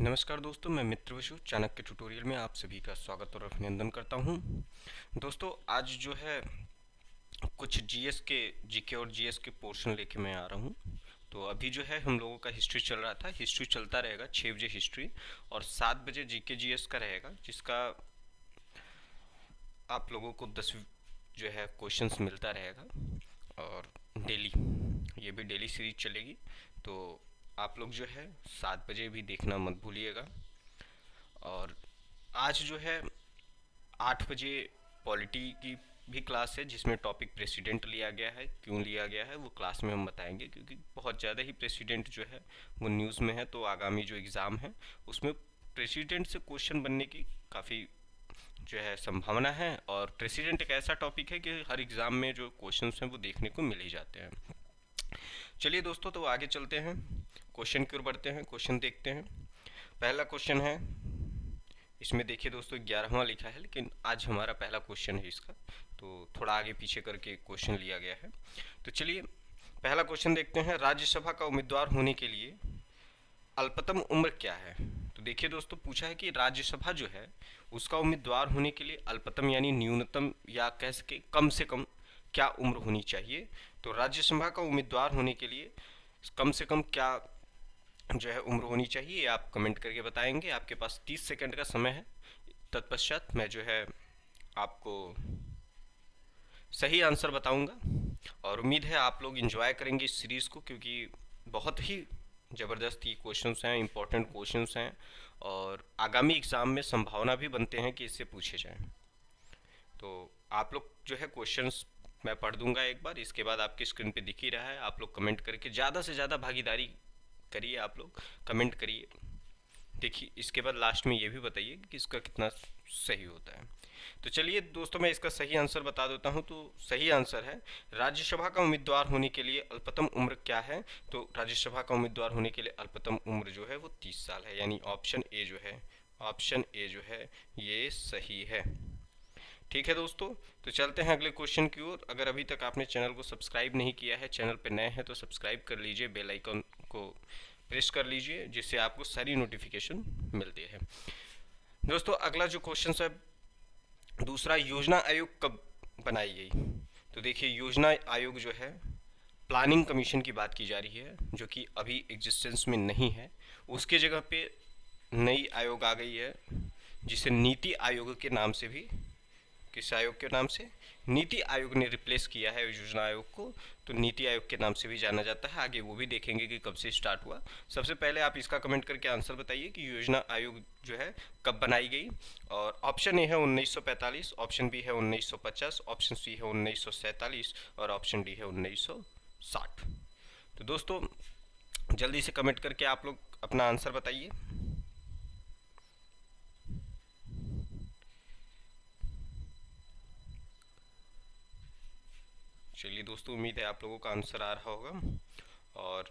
नमस्कार दोस्तों, मैं मित्र विशु चाणक्य ट्यूटोरियल में आप सभी का स्वागत और अभिनंदन करता हूं। दोस्तों आज जो है कुछ जीके और जीएस के पोर्शन लेके मैं आ रहा हूं। तो अभी जो है हम लोगों का हिस्ट्री चल रहा था। हिस्ट्री चलता रहेगा 6 बजे हिस्ट्री और 7 बजे जीके जीएस का रहेगा, जिसका आप लोगों को 10 जो है क्वेश्चंस मिलता रहेगा और डेली, ये भी डेली सीरीज चलेगी। तो आप लोग जो है 7 बजे भी देखना मत भूलिएगा। और आज जो है 8 बजे पॉलिटी की भी क्लास है, जिसमें टॉपिक प्रेसिडेंट लिया गया है। क्यों लिया गया है वो क्लास में हम बताएंगे, क्योंकि बहुत ज़्यादा ही प्रेसिडेंट जो है वो न्यूज़ में है। तो आगामी जो एग्ज़ाम है उसमें प्रेसिडेंट से क्वेश्चन बनने की काफ़ी जो है संभावना है। और प्रेसिडेंट एक ऐसा टॉपिक है कि हर एग्ज़ाम में जो क्वेश्चन हैं वो देखने को मिल ही जाते हैं। चलिए दोस्तों, तो आगे चलते हैं, क्वेश्चन की ओर बढ़ते हैं, क्वेश्चन देखते हैं। पहला क्वेश्चन है, इसमें देखिए दोस्तों 11वां लिखा है, लेकिन आज हमारा पहला क्वेश्चन है इसका, तो थोड़ा आगे पीछे करके क्वेश्चन लिया गया है। तो चलिए पहला क्वेश्चन देखते हैं। राज्यसभा का उम्मीदवार होने के लिए अल्पतम उम्र क्या है? तो देखिए दोस्तों, पूछा है कि राज्यसभा जो है उसका उम्मीदवार होने के लिए अल्पतम यानी न्यूनतम या कह सके कम से कम क्या उम्र होनी चाहिए। तो राज्यसभा का उम्मीदवार होने के लिए कम से कम क्या जो है उम्र होनी चाहिए, आप कमेंट करके बताएंगे। आपके पास 30 सेकंड का समय है। तत्पश्चात मैं जो है आपको सही आंसर बताऊंगा और उम्मीद है आप लोग एंजॉय करेंगे इस सीरीज़ को, क्योंकि बहुत ही ज़बरदस्त ये क्वेश्चंस हैं, इंपॉर्टेंट क्वेश्चंस हैं और आगामी एग्ज़ाम में संभावना भी बनते हैं कि इससे पूछे जाएं। तो आप लोग जो है क्वेश्चंस मैं पढ़ दूंगा एक बार, इसके बाद आपकी स्क्रीन पे दिख ही रहा है। आप लोग कमेंट करके ज़्यादा से ज़्यादा भागीदारी करिए, आप लोग कमेंट करिए। देखिए इसके बाद लास्ट में ये भी बताइए कि इसका कितना सही होता है। तो चलिए दोस्तों, मैं इसका सही आंसर बता देता हूँ। तो सही आंसर है, राज्यसभा का उम्मीदवार होने के लिए अल्पतम उम्र क्या है? तो राज्यसभा का उम्मीदवार होने के लिए अल्पतम उम्र जो है वो 30 साल है, यानी ऑप्शन ए जो है ये सही है। ठीक है दोस्तों, तो चलते हैं अगले क्वेश्चन की ओर। अगर अभी तक आपने चैनल को सब्सक्राइब नहीं किया है, चैनल पर नए हैं तो सब्सक्राइब कर लीजिए, बेल आइकन को प्रेस कर लीजिए, जिससे आपको सारी नोटिफिकेशन मिलती है। दोस्तों अगला जो क्वेश्चन है दूसरा, योजना आयोग कब बनाई गई? तो देखिए योजना आयोग जो है प्लानिंग कमीशन की बात की जा रही है, जो कि अभी एग्जिस्टेंस में नहीं है। उसके जगह पे नई आयोग आ गई है, जिसे नीति आयोग के नाम से भी, किस आयोग के नाम से, नीति आयोग ने रिप्लेस किया है योजना आयोग को, तो नीति आयोग के नाम से भी जाना जाता है। आगे वो भी देखेंगे कि कब से स्टार्ट हुआ। सबसे पहले आप इसका कमेंट करके आंसर बताइए कि योजना आयोग जो है कब बनाई गई। और ऑप्शन ए है 1945, ऑप्शन बी है 1950, ऑप्शन सी है 1947 और ऑप्शन डी है 1960। तो दोस्तों जल्दी से कमेंट करके आप लोग अपना आंसर बताइए। चलिए दोस्तों, उम्मीद है आप लोगों का आंसर आ रहा होगा। और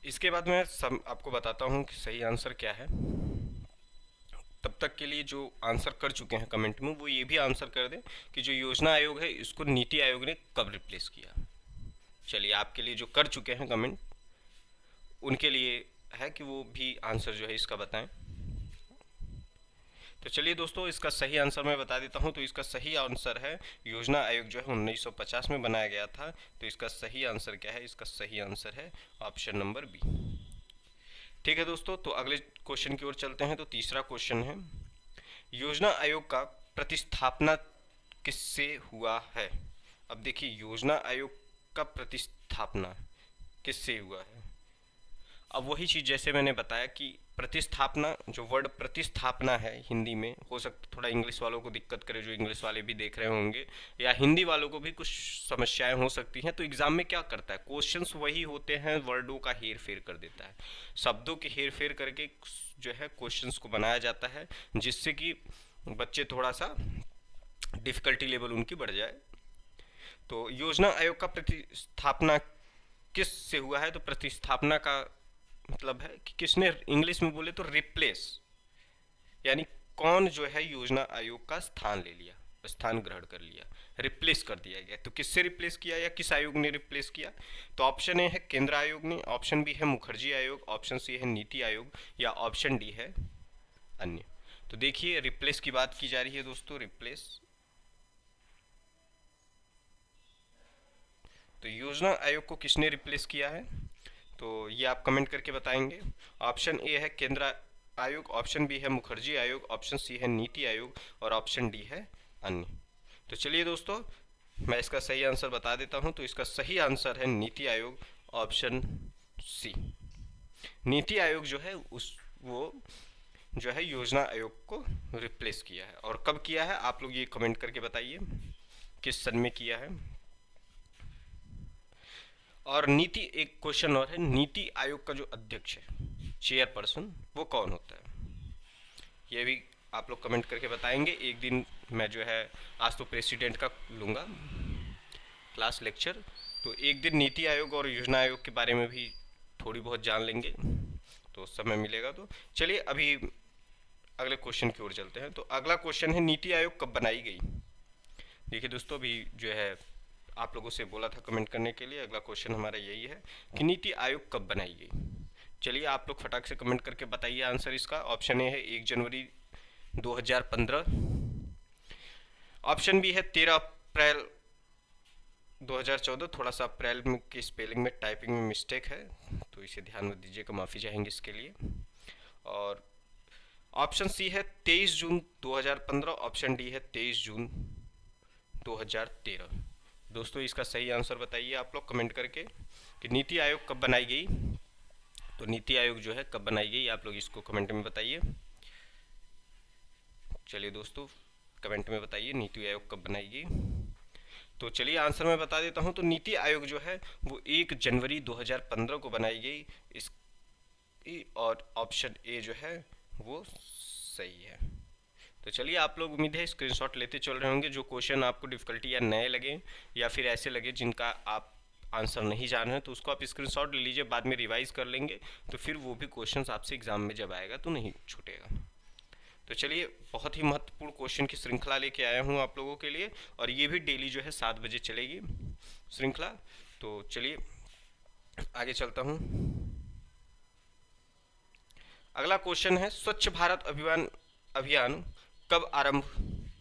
इसके बाद मैं आपको बताता हूँ कि सही आंसर क्या है। तब तक के लिए जो आंसर कर चुके हैं कमेंट में, वो ये भी आंसर कर दें कि जो योजना आयोग है इसको नीति आयोग ने कब रिप्लेस किया। चलिए आपके लिए जो कर चुके हैं कमेंट, उनके लिए है कि वो भी आंसर जो है इसका बताएं। तो चलिए दोस्तों, इसका सही आंसर मैं बता देता हूं। तो इसका सही आंसर है, योजना आयोग जो है 1950 में बनाया गया था। तो इसका सही आंसर क्या है? इसका सही आंसर है ऑप्शन नंबर बी। ठीक है दोस्तों, तो अगले क्वेश्चन की ओर चलते हैं। तो तीसरा क्वेश्चन है, योजना आयोग का प्रतिस्थापना किससे हुआ है? अब देखिए योजना आयोग का प्रतिस्थापना किससे हुआ है। अब वही चीज़ जैसे मैंने बताया कि प्रतिस्थापना, जो वर्ड प्रतिस्थापना है हिंदी में, हो सकता थोड़ा इंग्लिश वालों को दिक्कत करे, जो इंग्लिश वाले भी देख रहे होंगे, या हिंदी वालों को भी कुछ समस्याएं हो सकती हैं। तो एग्जाम में क्या करता है, क्वेश्चंस वही होते हैं, वर्डों का हेर फेर कर देता है, शब्दों की हेर फेर करके जो है क्वेश्चंस को बनाया जाता है, जिससे कि बच्चे थोड़ा सा डिफिकल्टी लेवल उनकी बढ़ जाए। तो योजना आयोग का प्रतिस्थापना किस से हुआ है? तो प्रतिस्थापना का मतलब है कि किसने, इंग्लिश में बोले तो रिप्लेस, यानी कौन जो है योजना आयोग का स्थान ले लिया, स्थान ग्रहण कर लिया, रिप्लेस कर दिया गया। तो किससे रिप्लेस किया या किस आयोग ने रिप्लेस किया? तो ऑप्शन ए है केंद्र आयोग ने, ऑप्शन बी है मुखर्जी आयोग, ऑप्शन सी है नीति आयोग, या ऑप्शन डी है अन्य। तो देखिए रिप्लेस की बात की जा रही है दोस्तों, रिप्लेस। तो योजना आयोग को किसने रिप्लेस किया है? तो ये आप कमेंट करके बताएंगे। ऑप्शन ए है केंद्र आयोग, ऑप्शन बी है मुखर्जी आयोग, ऑप्शन सी है नीति आयोग, और ऑप्शन डी है अन्य। तो चलिए दोस्तों मैं इसका सही आंसर बता देता हूं। तो इसका सही आंसर है नीति आयोग, ऑप्शन सी। नीति आयोग जो है वो जो है योजना आयोग को रिप्लेस किया है। और कब किया है आप लोग ये कमेंट करके बताइए, किस सन में किया है। और नीति, एक क्वेश्चन और है, नीति आयोग का जो अध्यक्ष है, चेयरपर्सन, वो कौन होता है? ये भी आप लोग कमेंट करके बताएंगे। एक दिन मैं जो है, आज तो प्रेसिडेंट का लूँगा क्लास लेक्चर, तो एक दिन नीति आयोग और योजना आयोग के बारे में भी थोड़ी बहुत जान लेंगे, तो समय मिलेगा। तो चलिए अभी अगले क्वेश्चन की ओर चलते हैं। तो अगला क्वेश्चन है, नीति आयोग कब बनाई गई? देखिए दोस्तों अभी जो है आप लोगों से बोला था कमेंट करने के लिए, अगला क्वेश्चन हमारा यही है कि नीति आयोग कब बनाई गई। चलिए आप लोग फटाक से कमेंट करके बताइए आंसर इसका। ऑप्शन ए है 1 जनवरी 2015, ऑप्शन बी है 13 अप्रैल 2014। थोड़ा सा अप्रैल में की स्पेलिंग में टाइपिंग में मिस्टेक है, तो इसे ध्यान में दीजिएगा, माफ़ी चाहेंगे इसके लिए। और ऑप्शन सी है 23 जून 2015, ऑप्शन डी है 23 जून 2013। दोस्तों इसका सही आंसर बताइए आप लोग कमेंट करके कि नीति आयोग कब बनाई गई। तो नीति आयोग जो है कब बनाई गई, आप लोग इसको कमेंट में बताइए। चलिए दोस्तों कमेंट में बताइए नीति आयोग कब बनाई गई। तो चलिए आंसर मैं बता देता हूं। तो नीति आयोग जो है वो 1 जनवरी 2015 को बनाई गई, इस और ऑप्शन ए जो है वो सही है। तो चलिए आप लोग उम्मीद है स्क्रीनशॉट लेते चल रहे होंगे। जो क्वेश्चन आपको डिफिकल्टी या नए लगे या फिर ऐसे लगे जिनका आप आंसर नहीं जान रहे, तो उसको आप स्क्रीनशॉट ले लीजिए, बाद में रिवाइज कर लेंगे, तो फिर वो भी क्वेश्चंस आपसे एग्जाम में जब आएगा तो नहीं छूटेगा। तो चलिए बहुत ही महत्वपूर्ण क्वेश्चन की श्रृंखला लेके आया हूँ आप लोगों के लिए, और ये भी डेली जो है 7 बजे चलेगी श्रृंखला। तो चलिए आगे चलता हूँ। अगला क्वेश्चन है, स्वच्छ भारत अभियान कब आरंभ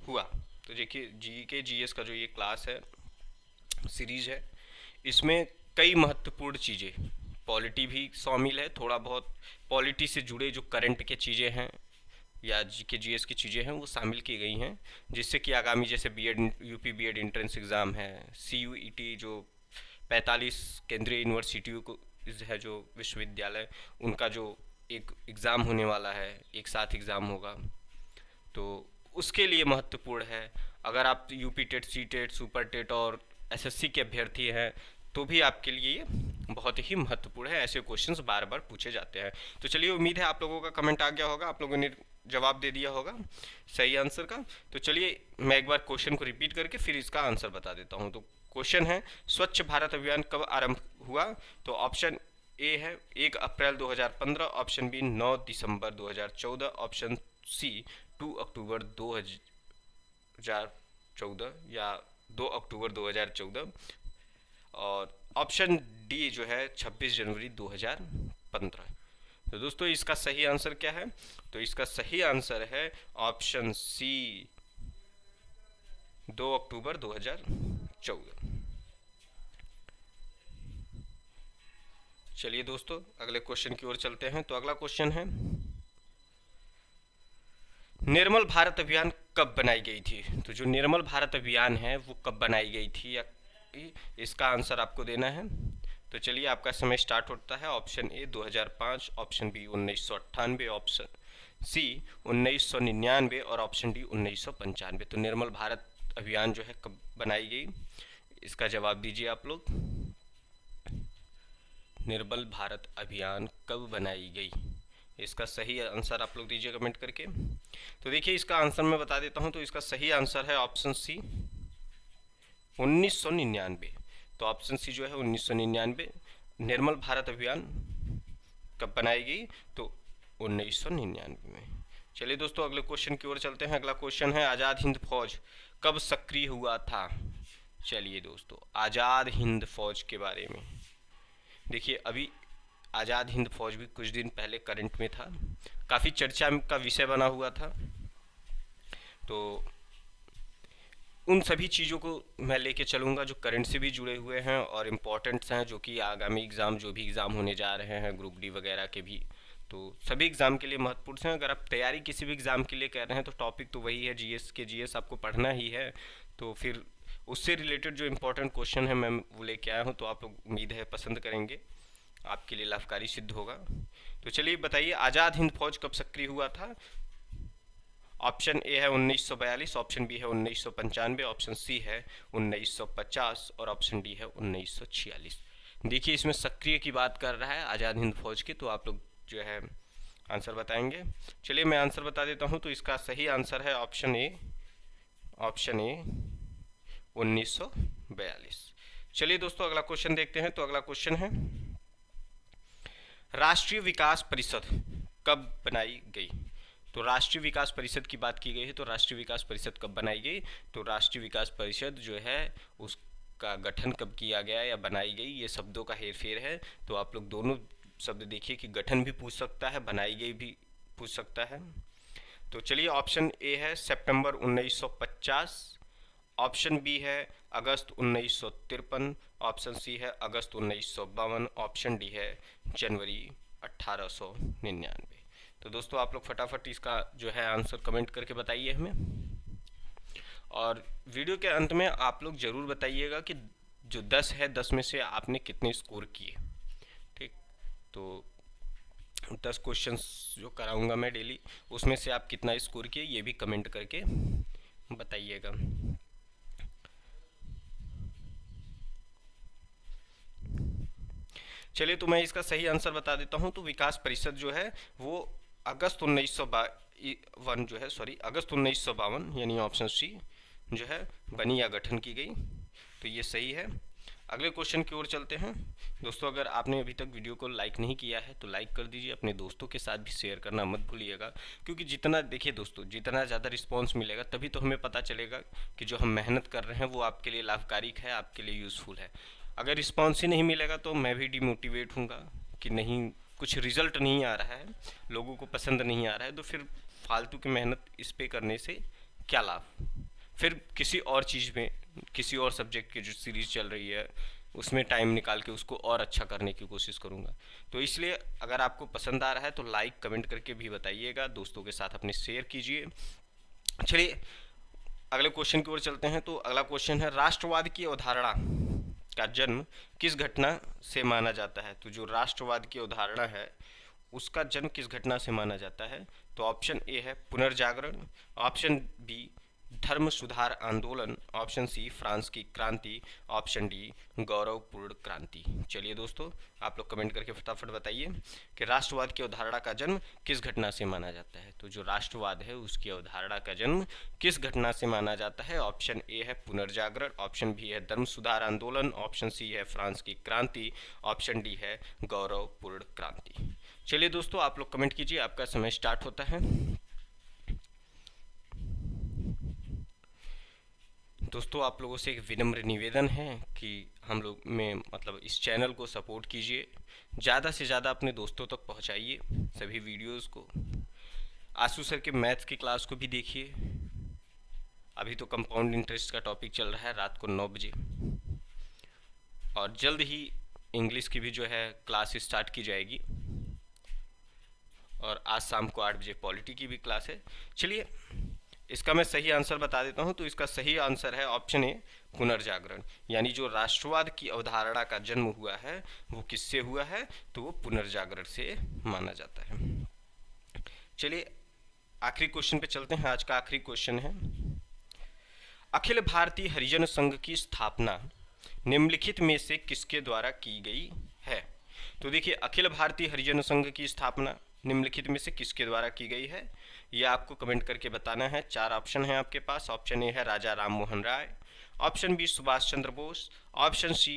हुआ? तो देखिए जीके जीएस का जो ये क्लास है, सीरीज है, इसमें कई महत्वपूर्ण चीज़ें, पॉलिटी भी शामिल है, थोड़ा बहुत पॉलिटी से जुड़े जो करंट के चीज़ें हैं या जीके जीएस की चीज़ें हैं वो शामिल की गई हैं, जिससे कि आगामी जैसे BEd, UP BEd entrance exam है, सीयूईटी जो 45 केंद्रीय यूनिवर्सिटियों को है जो विश्वविद्यालय, उनका जो एक एग्ज़ाम होने वाला है, एक साथ एग्ज़ाम होगा, तो उसके लिए महत्वपूर्ण है। अगर आप UP TET, C TET, super TET और एसएससी के अभ्यर्थी हैं तो भी आपके लिए ये बहुत ही महत्वपूर्ण है, ऐसे क्वेश्चंस बार बार पूछे जाते हैं। तो चलिए उम्मीद है आप लोगों का कमेंट आ गया होगा, आप लोगों ने जवाब दे दिया होगा सही आंसर का। तो चलिए मैं एक बार क्वेश्चन को रिपीट करके फिर इसका आंसर बता देता हूँ। तो क्वेश्चन है, स्वच्छ भारत अभियान कब आरंभ हुआ? तो ऑप्शन ए है 1 अप्रैल 2015, ऑप्शन बी 9 दिसंबर 2014, ऑप्शन सी 2 अक्टूबर 2014 या 2 अक्टूबर 2014, और ऑप्शन डी जो है 26 जनवरी 2015। तो दोस्तों इसका सही आंसर क्या है? तो इसका सही आंसर है ऑप्शन सी 2 अक्टूबर 2014। चलिए दोस्तों अगले क्वेश्चन की ओर चलते हैं। तो अगला क्वेश्चन है, निर्मल भारत अभियान कब बनाई गई थी? तो जो निर्मल भारत अभियान है वो कब बनाई गई थी, या इसका आंसर आपको देना है। तो चलिए आपका समय स्टार्ट होता है। Option A 2005, option B 1998, option C 1999 और ऑप्शन डी 1995। तो निर्मल भारत अभियान जो है कब बनाई गई, इसका जवाब दीजिए आप लोग। निर्मल भारत अभियान कब बनाई गई, इसका सही आंसर आप लोग दीजिए कमेंट करके। तो देखिए इसका आंसर मैं बता देता हूं। तो इसका सही आंसर है ऑप्शन सी 1999। तो ऑप्शन सी जो है 1999, निर्मल भारत अभियान कब बनाई गई? तो 1999 में। चलिए दोस्तों अगले क्वेश्चन की ओर चलते हैं। अगला क्वेश्चन है आज़ाद हिंद फौज कब सक्रिय हुआ था। चलिए दोस्तों आज़ाद हिंद फौज के बारे में देखिए, अभी आज़ाद हिंद फौज भी कुछ दिन पहले करंट में था, काफ़ी चर्चा का विषय बना हुआ था। तो उन सभी चीज़ों को मैं लेके चलूँगा जो करंट से भी जुड़े हुए हैं और इम्पॉर्टेंट्स हैं, जो कि आगामी एग्ज़ाम जो भी एग्ज़ाम होने जा रहे हैं ग्रुप डी वगैरह के भी, तो सभी एग्ज़ाम के लिए महत्वपूर्ण हैं। अगर आप तैयारी किसी भी एग्ज़ाम के लिए कर रहे हैं तो टॉपिक तो वही है, जीएस के जीएस आपको पढ़ना ही है। तो फिर उससे रिलेटेड जो इम्पोर्टेंट क्वेश्चन है मैं वो लेके आया हूँ, तो आप लोग उम्मीद है पसंद करेंगे, आपके लिए लाभकारी सिद्ध होगा। तो चलिए बताइए आज़ाद हिंद फौज कब सक्रिय हुआ था। ऑप्शन ए है 1942, ऑप्शन बी है 1995, ऑप्शन सी है 1950 और ऑप्शन डी है 1946। देखिए इसमें सक्रिय की बात कर रहा है आज़ाद हिंद फौज की, तो आप लोग जो है आंसर बताएंगे। चलिए मैं आंसर बता देता हूं, तो इसका सही आंसर है ऑप्शन ए 1942। चलिए दोस्तों अगला क्वेश्चन देखते हैं। तो अगला क्वेश्चन है राष्ट्रीय विकास परिषद कब बनाई गई। तो राष्ट्रीय विकास परिषद की बात की गई है, तो राष्ट्रीय विकास परिषद कब बनाई गई। तो राष्ट्रीय विकास परिषद जो है उसका गठन कब किया गया या बनाई गई, ये शब्दों का हेरफेर है। तो आप लोग दोनों शब्द देखिए कि गठन भी पूछ सकता है, बनाई गई भी पूछ सकता है। तो चलिए ऑप्शन ए है सितंबर 1950, ऑप्शन बी है अगस्त 1953, ऑप्शन सी है अगस्त 1952, ऑप्शन डी है जनवरी 1899। तो दोस्तों आप लोग फटाफट इसका जो है आंसर कमेंट करके बताइए हमें, और वीडियो के अंत में आप लोग ज़रूर बताइएगा कि जो 10 है 10 में से आपने कितने स्कोर किए। ठीक, तो 10 क्वेश्चंस जो कराऊंगा मैं डेली, उसमें से आप कितना स्कोर किए ये भी कमेंट करके बताइएगा। चलिए तो मैं इसका सही आंसर बता देता हूं। तो विकास परिषद जो है वो अगस्त 1952 जो है, सॉरी अगस्त 1952 यानी ऑप्शन सी जो है बनी या गठन की गई। तो ये सही है। अगले क्वेश्चन की ओर चलते हैं। दोस्तों अगर आपने अभी तक वीडियो को लाइक नहीं किया है तो लाइक कर दीजिए, अपने दोस्तों के साथ भी शेयर करना मत भूलिएगा, क्योंकि जितना देखिए दोस्तों जितना ज़्यादा रिस्पांस मिलेगा तभी तो हमें पता चलेगा कि जो हम मेहनत कर रहे हैं वो आपके लिए लाभकारी है, आपके लिए यूज़फुल है। अगर रिस्पांस ही नहीं मिलेगा तो मैं भी डिमोटिवेट हूँगा कि नहीं कुछ रिजल्ट नहीं आ रहा है, लोगों को पसंद नहीं आ रहा है, तो फिर फालतू की मेहनत इस पे करने से क्या लाभ। फिर किसी और चीज़ में, किसी और सब्जेक्ट की जो सीरीज़ चल रही है उसमें टाइम निकाल के उसको और अच्छा करने की कोशिश करूँगा। तो इसलिए अगर आपको पसंद आ रहा है तो लाइक कमेंट करके भी बताइएगा, दोस्तों के साथ अपने शेयर कीजिए। चलिए अगले क्वेश्चन की ओर चलते हैं। तो अगला क्वेश्चन है राष्ट्रवाद की अवधारणा का जन्म किस घटना से माना जाता है। तो जो राष्ट्रवाद की अवधारणा है उसका जन्म किस घटना से माना जाता है। तो ऑप्शन ए है पुनर्जागरण, ऑप्शन बी धर्म सुधार आंदोलन, ऑप्शन सी फ्रांस की क्रांति, ऑप्शन डी गौरवपूर्ण क्रांति। चलिए दोस्तों आप लोग कमेंट करके फटाफट बताइए कि राष्ट्रवाद की अवधारणा का जन्म किस घटना से माना जाता है। तो जो राष्ट्रवाद है उसकी अवधारणा का जन्म किस घटना से माना जाता है। ऑप्शन ए है पुनर्जागरण, ऑप्शन बी है धर्म सुधार आंदोलन, ऑप्शन सी है फ्रांस की क्रांति, ऑप्शन डी है गौरवपूर्ण क्रांति। चलिए दोस्तों आप लोग कमेंट कीजिए, आपका समय स्टार्ट होता है। दोस्तों आप लोगों से एक विनम्र निवेदन है कि हम लोग में मतलब इस चैनल को सपोर्ट कीजिए, ज़्यादा से ज़्यादा अपने दोस्तों तक पहुंचाइए सभी वीडियोस को। आशु सर के मैथ्स की क्लास को भी देखिए, अभी तो कंपाउंड इंटरेस्ट का टॉपिक चल रहा है रात को 9 बजे, और जल्द ही इंग्लिश की भी जो है क्लास स्टार्ट की जाएगी, और आज शाम को 8 बजे पॉलिटी की भी क्लास है। चलिए इसका मैं सही आंसर बता देता हूं। तो इसका सही आंसर है ऑप्शन ए पुनर्जागरण, यानी जो राष्ट्रवाद की अवधारणा का जन्म हुआ है वो किससे हुआ है, तो वो पुनर्जागरण से माना जाता है। चलिए आखिरी क्वेश्चन पे चलते हैं। आज का आखिरी क्वेश्चन है अखिल भारतीय हरिजन संघ की स्थापना निम्नलिखित में से किसके द्वारा की गई है। तो देखिए अखिल भारतीय हरिजन संघ की स्थापना निम्नलिखित में से किसके द्वारा की गई है, यह आपको कमेंट करके बताना है। 4 ऑप्शन है आपके पास। ऑप्शन ए है राजा Ram Mohan Roy, option B Subhash Chandra Bose, option C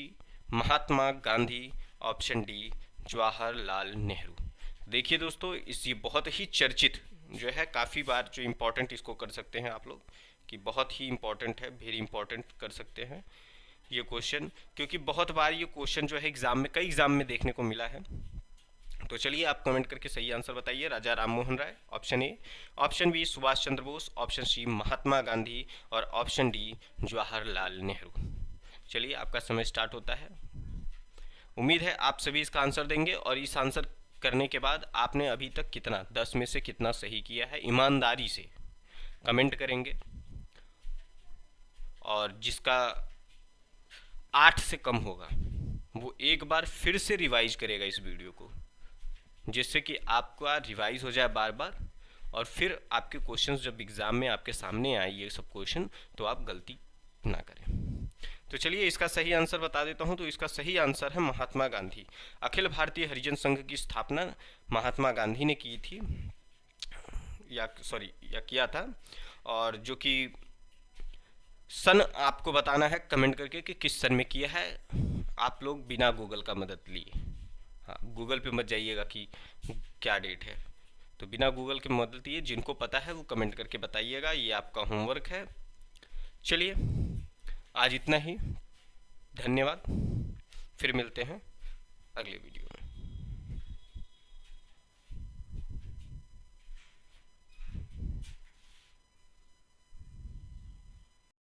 Mahatma Gandhi, option D Jawaharlal Nehru. देखिए दोस्तों इस ये बहुत ही चर्चित जो है काफ़ी बार जो इम्पोर्टेंट इसको कर सकते हैं आप लोग, कि बहुत ही इम्पोर्टेंट है, वेरी इम्पोर्टेंट कर सकते हैं ये क्वेश्चन, क्योंकि बहुत बार ये क्वेश्चन जो है एग्जाम में, कई एग्जाम में देखने को मिला है। तो चलिए आप कमेंट करके सही आंसर बताइए। Raja Ram Mohan Roy option A, option B Subhash Chandra Bose, option C Mahatma Gandhi और ऑप्शन डी जवाहरलाल नेहरू। चलिए आपका समय स्टार्ट होता है। उम्मीद है आप सभी इसका आंसर देंगे, और इस आंसर करने के बाद आपने अभी तक कितना 10 में से कितना सही किया है ईमानदारी से कमेंट करेंगे, और जिसका 8 से कम होगा वो एक बार फिर से रिवाइज करेगा इस वीडियो को, जिससे कि आपका रिवाइज हो जाए बार बार, और फिर आपके क्वेश्चंस जब एग्ज़ाम में आपके सामने आए ये सब क्वेश्चन, तो आप गलती ना करें। तो चलिए इसका सही आंसर बता देता हूं। तो इसका सही आंसर है महात्मा गांधी। अखिल भारतीय हरिजन संघ की स्थापना महात्मा गांधी ने की थी, या किया था, और जो कि सन आपको बताना है कमेंट करके कि किस सन में किया है, आप लोग बिना गूगल का मदद लिए। हाँ, गूगल पे मत जाइएगा कि क्या डेट है, तो बिना गूगल के मदद लिए जिनको पता है वो कमेंट करके बताइएगा, ये आपका होमवर्क है। चलिए आज इतना ही, धन्यवाद, फिर मिलते हैं अगले वीडियो।